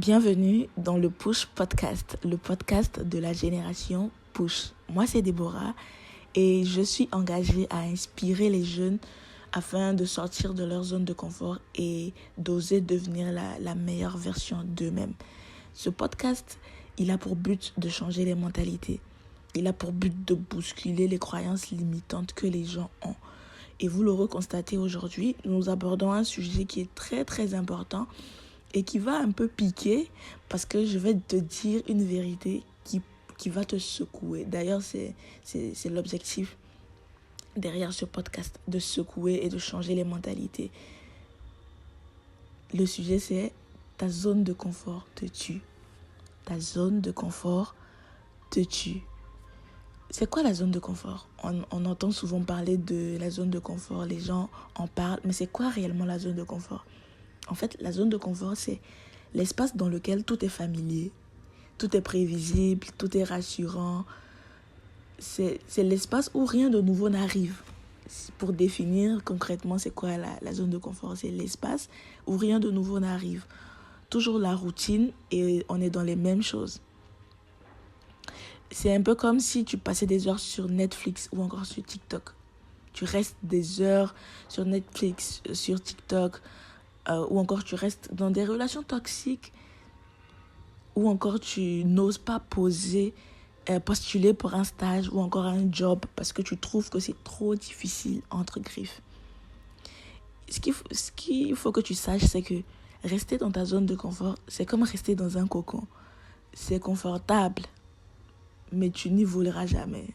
Bienvenue dans le Push Podcast, le podcast de la génération Push. Moi, c'est Déborah et je suis engagée à inspirer les jeunes afin de sortir de leur zone de confort et d'oser devenir la meilleure version d'eux-mêmes. Ce podcast, il a pour but de changer les mentalités. Il a pour but de bousculer les croyances limitantes que les gens ont. Et vous l'aurez constaté aujourd'hui, nous abordons un sujet qui est très très important et qui va un peu piquer parce que je vais te dire une vérité qui va te secouer. D'ailleurs, c'est l'objectif derrière ce podcast, de secouer et de changer les mentalités. Le sujet, c'est ta zone de confort te tue. Ta zone de confort te tue. C'est quoi la zone de confort ? On entend souvent parler de la zone de confort, les gens en parlent, mais c'est quoi réellement la zone de confort ? En fait, la zone de confort, c'est l'espace dans lequel tout est familier, tout est prévisible, tout est rassurant. C'est l'espace où rien de nouveau n'arrive. Pour définir concrètement c'est quoi la zone de confort, c'est l'espace où rien de nouveau n'arrive. Toujours la routine et on est dans les mêmes choses. C'est un peu comme si tu passais des heures sur Netflix ou encore sur TikTok. Tu restes des heures sur Netflix, sur TikTok, ou encore tu restes dans des relations toxiques, ou encore tu n'oses pas postuler pour un stage ou encore un job parce que tu trouves que c'est trop difficile entre griffes. Ce qu'il faut que tu saches, c'est que rester dans ta zone de confort, c'est comme rester dans un cocon. C'est confortable, mais tu n'y voleras jamais.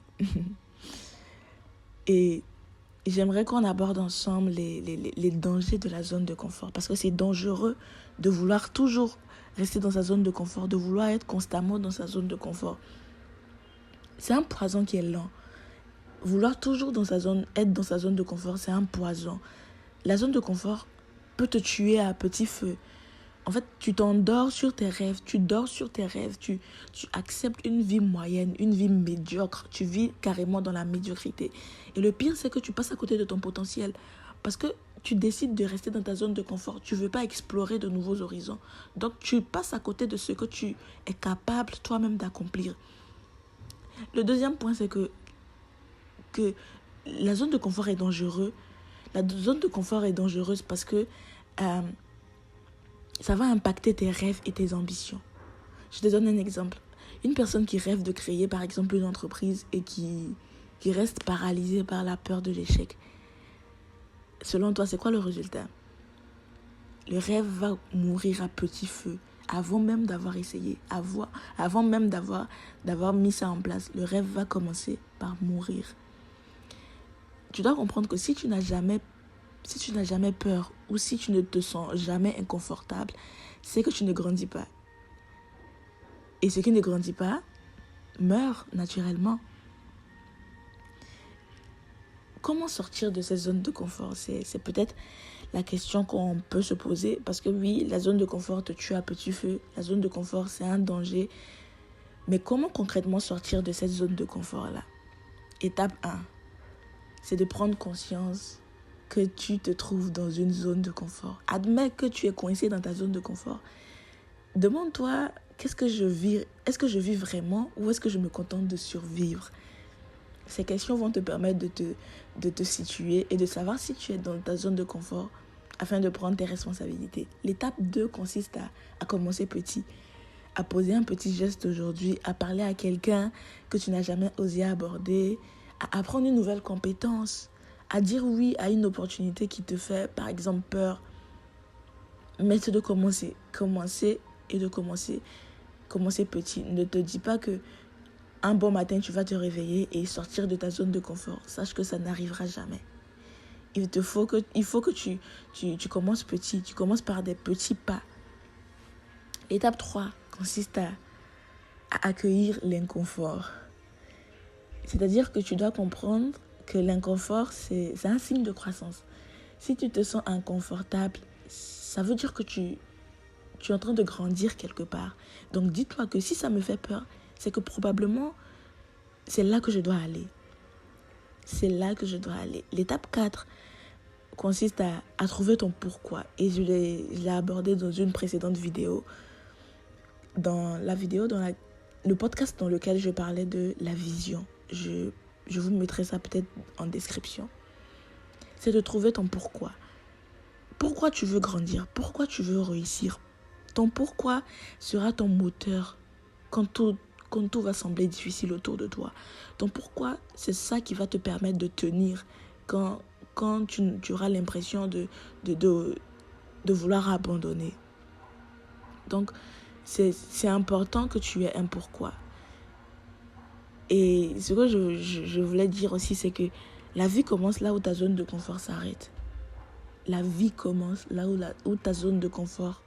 Et j'aimerais qu'on aborde ensemble les dangers de la zone de confort. Parce que c'est dangereux de vouloir toujours rester dans sa zone de confort, de vouloir être constamment dans sa zone de confort. C'est un poison qui est lent. Vouloir toujours être dans sa zone de confort, c'est un poison. La zone de confort peut te tuer à petit feu. En fait, tu t'endors sur tes rêves, tu dors sur tes rêves, tu acceptes une vie moyenne, une vie médiocre, tu vis carrément dans la médiocrité. Et le pire, c'est que tu passes à côté de ton potentiel parce que tu décides de rester dans ta zone de confort. Tu ne veux pas explorer de nouveaux horizons. Donc, tu passes à côté de ce que tu es capable toi-même d'accomplir. Le deuxième point, c'est que la zone de confort est dangereuse. La zone de confort est dangereuse parce que ça va impacter tes rêves et tes ambitions. Je te donne un exemple. Une personne qui rêve de créer, par exemple, une entreprise et qui reste paralysée par la peur de l'échec. Selon toi, c'est quoi le résultat ? Le rêve va mourir à petit feu avant même d'avoir essayé, avant même d'avoir mis ça en place. Le rêve va commencer par mourir. Tu dois comprendre que si tu n'as jamais peur ou si tu ne te sens jamais inconfortable, c'est que tu ne grandis pas. Et ce qui ne grandit pas meurt naturellement. Comment sortir de cette zone de confort ? C'est peut-être la question qu'on peut se poser. Parce que oui, la zone de confort te tue à petit feu. La zone de confort, c'est un danger. Mais comment concrètement sortir de cette zone de confort-là ? Étape 1, c'est de prendre conscience que tu te trouves dans une zone de confort. Admets que tu es coincé dans ta zone de confort. Demande-toi, qu'est-ce que je vis ? Est-ce que je vis vraiment ou est-ce que je me contente de survivre ? Ces questions vont te permettre de te situer et de savoir si tu es dans ta zone de confort afin de prendre tes responsabilités. L'étape 2 consiste à commencer petit, à poser un petit geste aujourd'hui, à parler à quelqu'un que tu n'as jamais osé aborder, à apprendre une nouvelle compétence, à dire oui à une opportunité qui te fait, par exemple, peur. Mais c'est de commencer petit. Ne te dis pas que un bon matin, tu vas te réveiller et sortir de ta zone de confort. Sache que ça n'arrivera jamais. Il faut que tu commences petit. Tu commences par des petits pas. L'étape 3 consiste à accueillir l'inconfort. C'est-à-dire que tu dois comprendre que l'inconfort, c'est un signe de croissance. Si tu te sens inconfortable, ça veut dire que tu es en train de grandir quelque part. Donc dis-toi que si ça me fait peur, c'est que probablement c'est là que je dois aller. L'étape 4 consiste à trouver ton pourquoi. Et je l'ai abordé dans une précédente vidéo. dans la vidéo, le podcast dans lequel je parlais de la vision, je vous mettrai ça peut-être en description. C'est de trouver ton pourquoi. Pourquoi tu veux grandir? Pourquoi tu veux réussir? Ton pourquoi sera ton moteur quand tout va sembler difficile autour de toi. Ton pourquoi, c'est ça qui va te permettre de tenir quand tu auras l'impression de vouloir abandonner. Donc, c'est important que tu aies un pourquoi. Et ce que je voulais dire aussi, c'est que la vie commence là où ta zone de confort s'arrête. La vie commence là où ta zone de confort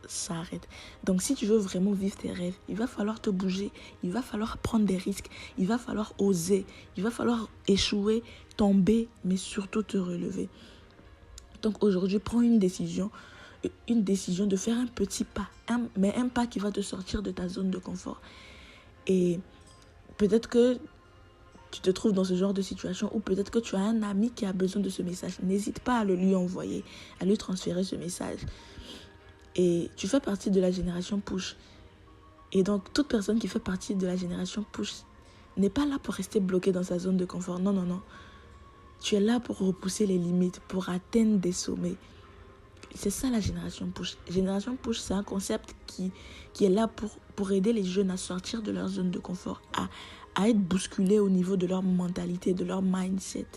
s'arrête. Donc si tu veux vraiment vivre tes rêves, il va falloir te bouger, il va falloir prendre des risques, il va falloir oser, il va falloir échouer, tomber, mais surtout te relever. Donc aujourd'hui, prends une décision de faire un petit pas, mais un pas qui va te sortir de ta zone de confort. Et peut-être que tu te trouves dans ce genre de situation, ou peut-être que tu as un ami qui a besoin de ce message. N'hésite pas à le lui envoyer, à lui transférer ce message. Et tu fais partie de la génération push. Et donc, toute personne qui fait partie de la génération push n'est pas là pour rester bloquée dans sa zone de confort. Non, non, non. Tu es là pour repousser les limites, pour atteindre des sommets. C'est ça la génération push. Génération push, c'est un concept qui est là pour aider les jeunes à sortir de leur zone de confort, à être bousculés au niveau de leur mentalité, de leur mindset.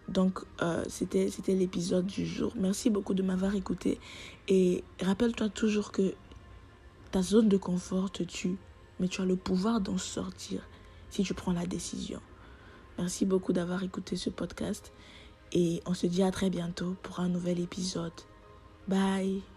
Donc, c'était l'épisode du jour. Merci beaucoup de m'avoir écouté. Et rappelle-toi toujours que ta zone de confort te tue, mais tu as le pouvoir d'en sortir si tu prends la décision. Merci beaucoup d'avoir écouté ce podcast. Et on se dit à très bientôt pour un nouvel épisode. Bye!